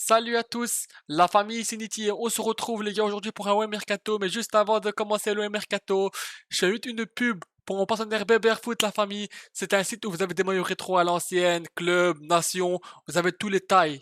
Salut à tous, la famille Siniti, on se retrouve les gars aujourd'hui pour un OM Mercato, mais juste avant de commencer le OM Mercato, je fais juste une pub pour mon partenaire Foot la famille. C'est un site où vous avez des maillots rétro à l'ancienne, club, nation, vous avez tous les tailles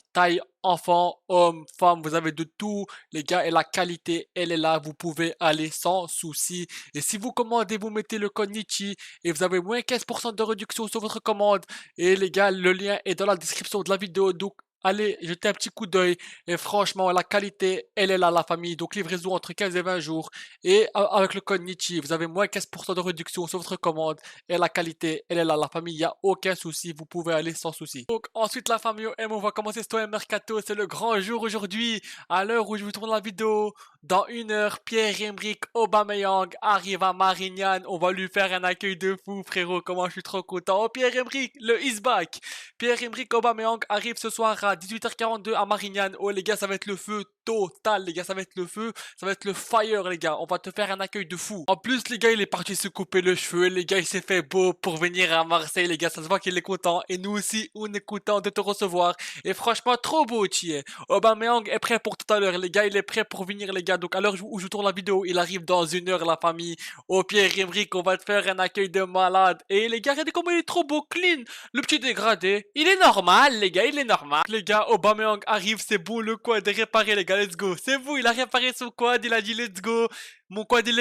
enfants, hommes, femmes, vous avez de tout les gars et la qualité elle est là, vous pouvez aller sans souci. Et si vous commandez, vous mettez le code Nichi et vous avez moins 15% de réduction sur votre commande. Et les gars, le lien est dans la description de la vidéo, donc allez, jetez un petit coup d'œil. Et franchement, la qualité, elle est là, la famille. Donc, livraison entre 15 et 20 jours. Et avec le code Nichi, vous avez moins 15% de réduction sur votre commande. Et la qualité, elle est là, la famille. Il n'y a aucun souci. Vous pouvez aller sans souci. Donc, ensuite, la famille OM, on va commencer ce tour mercato. C'est le grand jour aujourd'hui. À l'heure où je vous tourne la vidéo, dans une heure, Pierre-Emerick Aubameyang arrive à Marignane. On va lui faire un accueil de fou, frérot. Comment je suis trop content. Oh, Pierre-Emerick, le is back. Pierre-Emerick Aubameyang arrive ce soir à 18h42 à Marignane. Oh les gars, ça va être le feu total, les gars, ça va être le feu, ça va être le fire, les gars. On va te faire un accueil de fou. En plus, les gars, il est parti se couper le cheveu. Les gars, il s'est fait beau pour venir à Marseille, les gars. Ça se voit qu'il est content. Et nous aussi, on est content de te recevoir. Et franchement, trop beau, tu es. Aubameyang est prêt pour tout à l'heure, les gars. Il est prêt pour venir, les gars. Donc, à l'heure où je tourne la vidéo, il arrive dans une heure, la famille. Oh, Pierre-Emerick, on va te faire un accueil de malade. Et les gars, regardez comment il est trop beau, clean. Le petit dégradé, il est normal, les gars, il est normal. Les gars, Aubameyang arrive, c'est bon, le quad est réparé, les gars, let's go. C'est vous, il a réparé son quad, il a dit let's go. Mon quad, il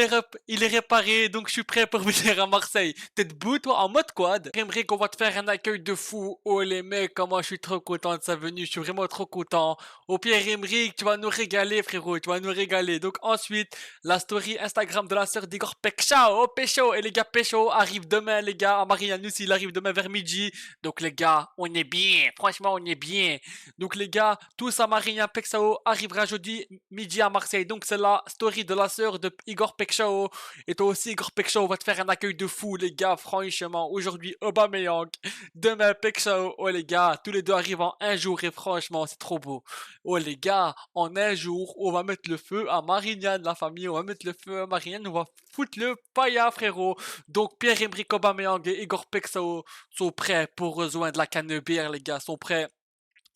est réparé, donc je suis prêt pour venir à Marseille. T'es debout, toi, en mode quad. J'aimerais qu'on va te faire un accueil de fou. Oh, les mecs, comment je suis trop content de sa venue, je suis vraiment trop content. Au Pierre-Emerick, tu vas nous régaler, frérot, tu vas nous régaler. Donc ensuite, la story Instagram de la sœur d'Igor Pekchao, oh, Pécho. Et les gars, Pécho arrive demain, les gars, à Marignane aussi, il arrive demain vers midi. Donc les gars, on est bien, franchement on est bien. Donc les gars, tous à Marina Pexao arrivera jeudi midi à Marseille. Donc c'est la story de la sœur de Igor Pexao. Et toi aussi Igor Pexao va te faire un accueil de fou les gars, franchement. Aujourd'hui Aubameyang, demain Pexao. Oh les gars, tous les deux arrivent en un jour et franchement c'est trop beau. Oh les gars, en un jour on va mettre le feu à Marignane la famille. On va mettre le feu à Marignane, on va foutre le pailla frérot. Donc Pierre-Emerick Aubameyang et Igor Pexao sont prêts pour rejoindre la Canebière, les gars, sont prêts.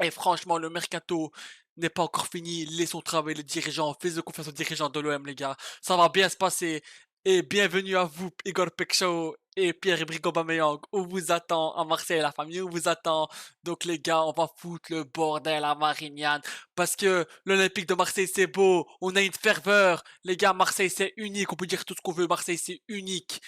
Et franchement, le mercato n'est pas encore fini. Laissons travailler les dirigeants. Faites confiance aux dirigeants de l'OM, les gars. Ça va bien se passer. Et bienvenue à vous, Igor Pekchao et Pierre-Emerick Aubameyang. On vous attend à Marseille, la famille, on vous attend. Donc les gars, on va foutre le bordel à Marignane. Parce que l'Olympique de Marseille, c'est beau. On a une ferveur. Les gars, Marseille, c'est unique. On peut dire tout ce qu'on veut. Marseille, c'est unique.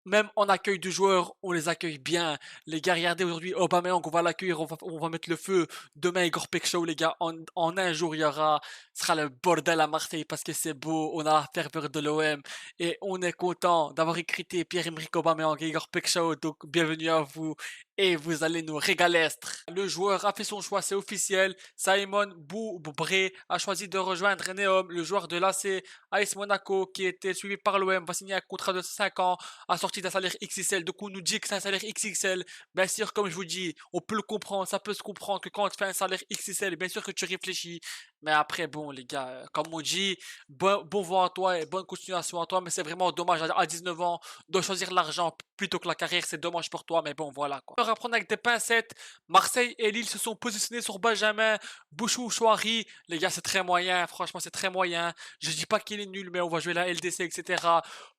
Même en accueil de joueurs, on les accueille bien. Les gars, regardez aujourd'hui Aubameyang, on va l'accueillir, on va mettre le feu. Demain, Igor Pekchao, les gars, en un jour, il y aura, ce sera le bordel à Marseille parce que c'est beau, on a la ferveur de l'OM et on est content d'avoir recruté Pierre-Emerick Aubameyang et Igor Pekchao. Donc, bienvenue à vous et vous allez nous régaler. Le joueur a fait son choix, c'est officiel. Simon Boubré a choisi de rejoindre Neom, le joueur de l'AC AS Monaco qui était suivi par l'OM, va signer un contrat de 5 ans assorti d'un salaire XXL. Donc on nous dit que c'est un salaire XXL. Bien sûr, comme je vous dis, on peut le comprendre, ça peut se comprendre que quand tu fais un salaire XXL, bien sûr que tu réfléchis. Mais après, bon, les gars, comme on dit, bon vent à toi et bonne continuation à toi. Mais c'est vraiment dommage à 19 ans de choisir l'argent plutôt que la carrière. C'est dommage pour toi, mais bon, voilà quoi. On va prendre avec des pincettes. Marseille et Lille se sont positionnés sur Benjamin Bouchou Chouari. Les gars, c'est très moyen. Franchement, c'est très moyen. Je dis pas qu'il est nul, mais on va jouer la LDC, etc.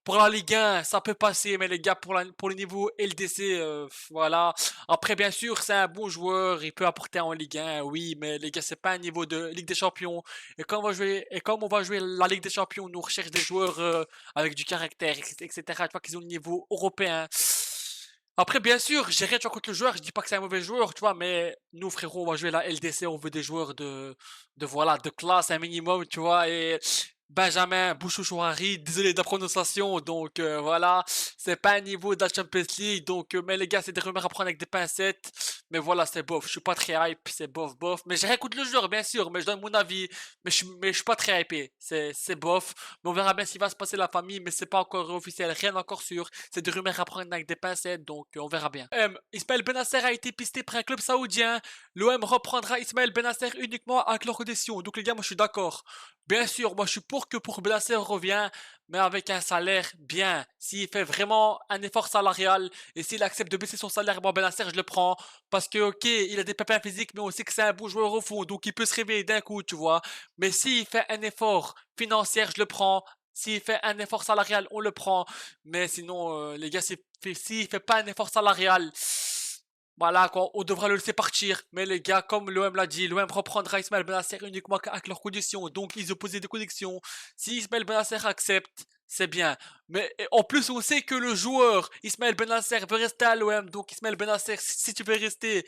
Pour la Ligue 1, ça peut passer, mais les gars, pour le niveau LDC, voilà. Après, bien sûr, c'est un bon joueur, il peut apporter en Ligue 1, oui, mais les gars, c'est pas un niveau de Ligue des Champions. Et comme on va jouer la Ligue des Champions, nous recherche des joueurs avec du caractère, etc. Tu vois qu'ils ont le niveau européen. Après, bien sûr, j'ai rien tu vois, contre le joueur, je dis pas que c'est un mauvais joueur, tu vois, mais nous, frérot, on va jouer la LDC, on veut des joueurs voilà, de classe, un minimum, tu vois, et Benjamin Bouchouchouari, désolé de la prononciation, donc voilà, c'est pas un niveau de la Champions League, donc, mais les gars, c'est des rumeurs à prendre avec des pincettes, mais voilà, c'est bof, je suis pas très hype, c'est bof, bof, mais j'ai rien contre le joueur, bien sûr, mais je donne mon avis, mais je suis pas très hypé, c'est bof, mais on verra bien ce qui va se passer la famille, mais c'est pas encore officiel, rien encore sûr, c'est des rumeurs à prendre avec des pincettes, donc on verra bien. Ismaël Benasser a été pisté par un club saoudien, l'OM reprendra Ismaël Benasser uniquement avec leurs conditions, donc les gars, moi je suis d'accord. Bien sûr, moi je suis pour toujours que pour Benacer revient, mais avec un salaire bien. S'il fait vraiment un effort salarial et s'il accepte de baisser son salaire, moi Benacer je le prends parce que ok, il a des pépins physiques, mais on sait que c'est un bon joueur au fond, donc il peut se réveiller d'un coup, tu vois. Mais s'il fait un effort financier, je le prends. S'il fait un effort salarial, on le prend. Mais sinon, les gars, s'il fait pas un effort salarial, voilà, quoi, on devra le laisser partir. Mais les gars, comme l'OM l'a dit, l'OM reprendra Ismaël Benasser uniquement avec leurs conditions. Donc, ils opposaient des conditions. Si Ismaël Benasser accepte, c'est bien. Mais en plus, on sait que le joueur, Ismaël Benasser, veut rester à l'OM. Donc, Ismaël Benasser, si tu veux rester,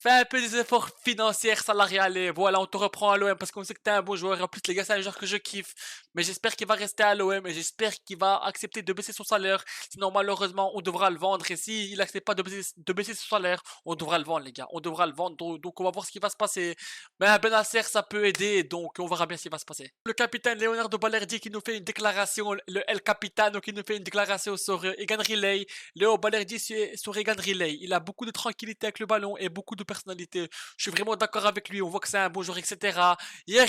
fais un peu des efforts financiers, salariales et voilà, on te reprend à l'OM parce qu'on sait que t'es un bon joueur. Et en plus, les gars, c'est un joueur que je kiffe. Mais j'espère qu'il va rester à l'OM et j'espère qu'il va accepter de baisser son salaire. Sinon, malheureusement, on devra le vendre. Et si il accepte pas de baisser son salaire, on devra le vendre, les gars. On devra le vendre. Donc on va voir ce qui va se passer. Mais un Benacer, ça peut aider. Donc, on verra bien ce qui va se passer. Le capitaine Leonardo Balerdi qui nous fait une déclaration. Le El Capitano qui nous fait une déclaration sur Egan Riley. Léo Balerdi sur Egan Riley. Il a beaucoup de tranquillité avec le ballon et beaucoup de personnalité. Je suis vraiment d'accord avec lui. On voit que c'est un bon joueur, etc. Hier,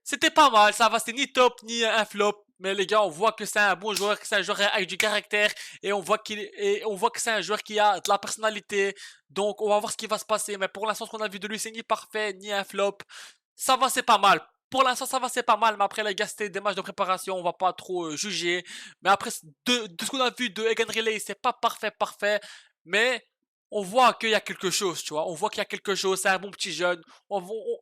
c'était pas mal. Ça va, c'était ni top ni un flop. Mais les gars, on voit que c'est un bon joueur, que c'est un joueur avec du caractère et on voit que c'est un joueur qui a de la personnalité. Donc, on va voir ce qui va se passer. Mais pour l'instant, ce qu'on a vu de lui, c'est ni parfait ni un flop. Ça va, c'est pas mal. Pour l'instant, ça va, c'est pas mal. Mais après, les gars, c'était des matchs de préparation. On va pas trop juger. Mais après, de ce qu'on a vu de Egan Riley, c'est pas parfait, parfait. Mais on voit qu'il y a quelque chose, tu vois. On voit qu'il y a quelque chose. C'est un bon petit jeune.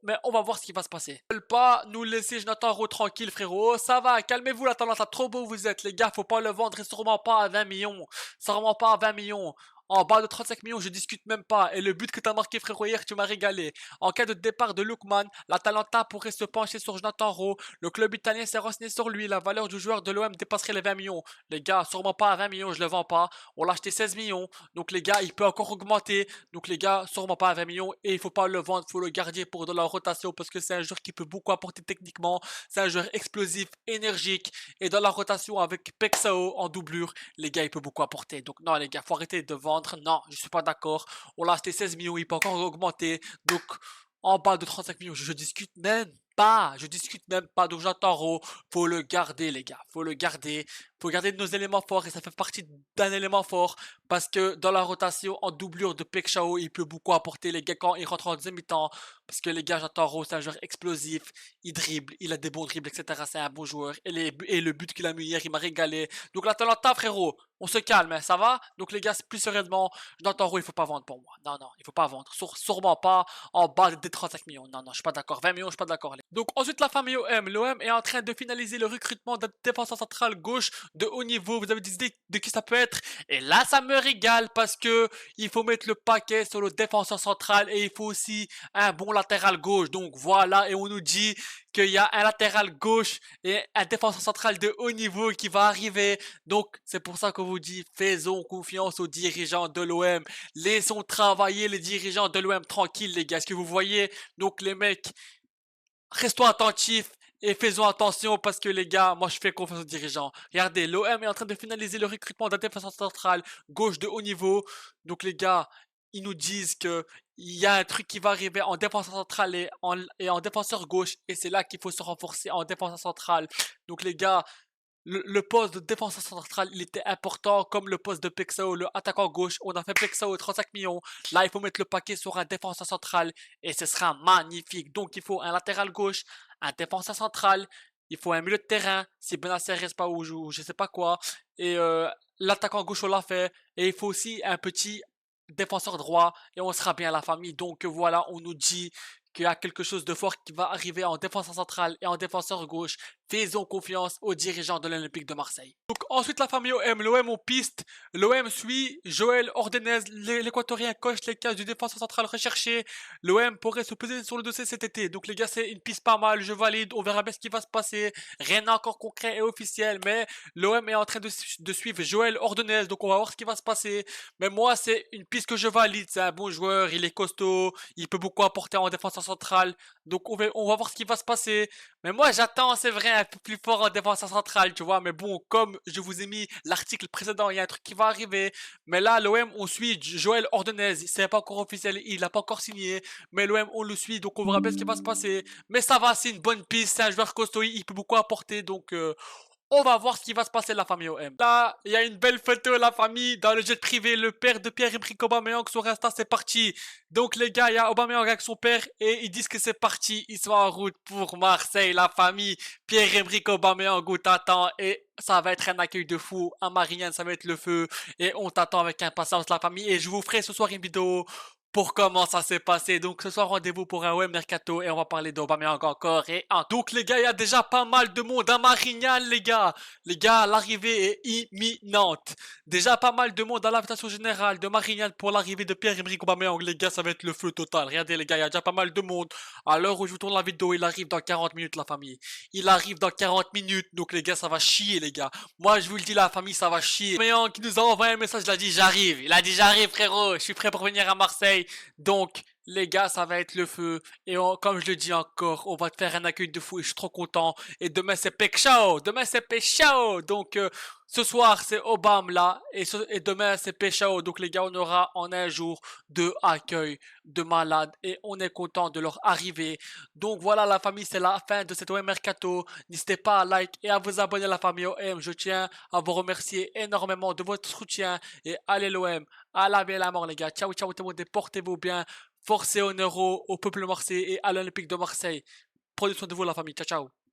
Mais on va voir ce qui va se passer. Ils veulent pas nous laisser Jonathan Rowe tranquille, frérot. Ça va, calmez-vous, la Talenta. Trop beau vous êtes, les gars. Faut pas le vendre et sûrement pas à 20 millions. Sûrement pas à 20 millions. En bas de 35 millions, je discute même pas. Et le but que t'as marqué, frérot, hier, tu m'as régalé. En cas de départ de Lookman, l'Atalanta pourrait se pencher sur Jonathan Rowe. Le club italien s'est renseigné sur lui. La valeur du joueur de l'OM dépasserait les 20 millions. Les gars, sûrement pas à 20 millions, je le vends pas. On l'a acheté 16 millions. Donc les gars, il peut encore augmenter. Donc les gars, sûrement pas à 20 millions. Et il faut pas le vendre, faut le garder pour de la rotation. Parce que c'est un joueur qui peut beaucoup apporter techniquement. C'est un joueur explosif, énergique. Et dans la rotation avec Pexao en doublure, les gars, il peut beaucoup apporter. Donc non, les gars, faut arrêter de vendre. Non, je suis pas d'accord. On l'a acheté 16 millions, il peut encore augmenter. Donc, en bas de 35 millions, je discute même pas. Je discute même pas. Donc, j'entends Raw. Faut le garder, les gars. Faut le garder. Faut garder nos éléments forts et ça fait partie d'un élément fort parce que dans la rotation en doublure de Pek Chao, il peut beaucoup apporter les gars quand il rentre en deuxième mi-temps parce que les gars, j'entends Raw, c'est un joueur explosif, il dribble, il a des bons dribbles, etc. C'est un bon joueur et le but qu'il a mis hier, il m'a régalé. Donc l'Atalanta, frérot, on se calme, hein, ça va? Donc les gars, plus sérieusement, Jonathan Rowe, il faut pas vendre pour moi. Non, non, il faut pas vendre. Sûrement pas en bas des 35 millions. Non, non, je suis pas d'accord. 20 millions, je suis pas d'accord. Donc ensuite, la famille OM. L'OM est en train de finaliser le recrutement d'un défenseur central gauche de haut niveau. Vous avez des idées de qui ça peut être? Et là, ça me régale parce que il faut mettre le paquet sur le défenseur central et il faut aussi un bon latéral gauche. Donc voilà, et on nous dit qu'il y a un latéral gauche et un défenseur central de haut niveau qui va arriver. Donc c'est pour ça qu'on vous dit, faisons confiance aux dirigeants de l'OM. Laissons travailler les dirigeants de l'OM tranquilles, les gars. Est-ce que vous voyez? Donc les mecs, restons attentifs et faisons attention parce que les gars, moi je fais confiance aux dirigeants. Regardez, l'OM est en train de finaliser le recrutement d'un défenseur central gauche de haut niveau. Donc les gars, ils nous disent que il y a un truc qui va arriver en défenseur central et en défenseur gauche et c'est là qu'il faut se renforcer en défenseur central. Donc les gars, le poste de défenseur central, il était important comme le poste de Pexao, le attaquant gauche. On a fait Pexao 35 millions. Là, il faut mettre le paquet sur un défenseur central et ce sera magnifique. Donc, il faut un latéral gauche, un défenseur central, il faut un milieu de terrain si Benacer reste pas ou je sais pas quoi. Et l'attaquant gauche, on l'a fait. Et il faut aussi un petit défenseur droit et on sera bien la famille. Donc voilà, on nous dit qu'il y a quelque chose de fort qui va arriver en défenseur central et en défenseur gauche. Faisons confiance aux dirigeants de l'Olympique de Marseille. Donc ensuite la famille OM, l'OM en piste, l'OM suit Joël Ordenez, l'équatorien coche les cases du défenseur central recherché. L'OM pourrait se poser sur le dossier cet été. Donc les gars, c'est une piste pas mal, je valide, on verra bien ce qui va se passer. Rien d'encore concret et officiel, mais l'OM est en train de suivre Joël Ordenez, donc on va voir ce qui va se passer. Mais moi, c'est une piste que je valide, c'est un bon joueur, il est costaud, il peut beaucoup apporter en défenseur centrale. Donc on va voir ce qui va se passer. Mais moi j'attends, c'est vrai, un peu plus fort en défense centrale, tu vois. Mais bon, comme je vous ai mis l'article précédent, il y a un truc qui va arriver. Mais là, l'OM, on suit Joël Ordonez. C'est pas encore officiel, il a pas encore signé. Mais l'OM, on le suit, donc on verra bien ce qui va se passer. Mais ça va, c'est une bonne piste, c'est un joueur costaud, il peut beaucoup apporter. Donc on va voir ce qui va se passer la famille OM. Là, il y a une belle photo la famille dans le jet privé. Le père de Pierre-Emerick Aubameyang sur Insta, c'est parti. Donc les gars, il y a Aubameyang avec son père et ils disent que c'est parti. Ils sont en route pour Marseille, la famille. Pierre-Emerick Aubameyang, on t'attend et ça va être un accueil de fou. À Marignane, ça va être le feu et on t'attend avec impatience la famille. Et je vous ferai ce soir une vidéo pour comment ça s'est passé. Donc ce soir, rendez-vous pour un web mercato et on va parler d'Aubameyang encore et un. Donc les gars, il y a déjà pas mal de monde à Marignane, les gars. Les gars, l'arrivée est imminente. Déjà pas mal de monde à l'invitation générale de Marignane pour l'arrivée de Pierre-Emerick Aubameyang. Les gars, ça va être le feu total. Regardez les gars, il y a déjà pas mal de monde. À l'heure où je vous tourne la vidéo, il arrive dans 40 minutes la famille. Il arrive dans 40 minutes. Donc les gars, ça va chier les gars. Moi, je vous le dis, la famille, ça va chier. Aubameyang qui nous a envoyé un message, il a dit j'arrive. Il a dit j'arrive frérot, je suis prêt pour venir à Marseille. Donc, les gars, ça va être le feu. Et comme je le dis encore, on va te faire un accueil de fou et je suis trop content. Et demain, c'est Pekchao. Demain, c'est Pekchao. Donc, ce soir, c'est Obama là. Et demain, c'est Pekchao. Donc, les gars, on aura en un jour deux accueils de malades. Et on est content de leur arrivée. Donc, voilà, la famille, c'est la fin de cet OM Mercato. N'hésitez pas à like et à vous abonner à la famille OM. Je tiens à vous remercier énormément de votre soutien. Et allez l'OM. À la vie et à la mort, les gars. Ciao, ciao, tout le monde. Et portez-vous bien. Force et honneur au peuple marseillais et à l'Olympique de Marseille. Prenez soin de vous, la famille. Ciao, ciao.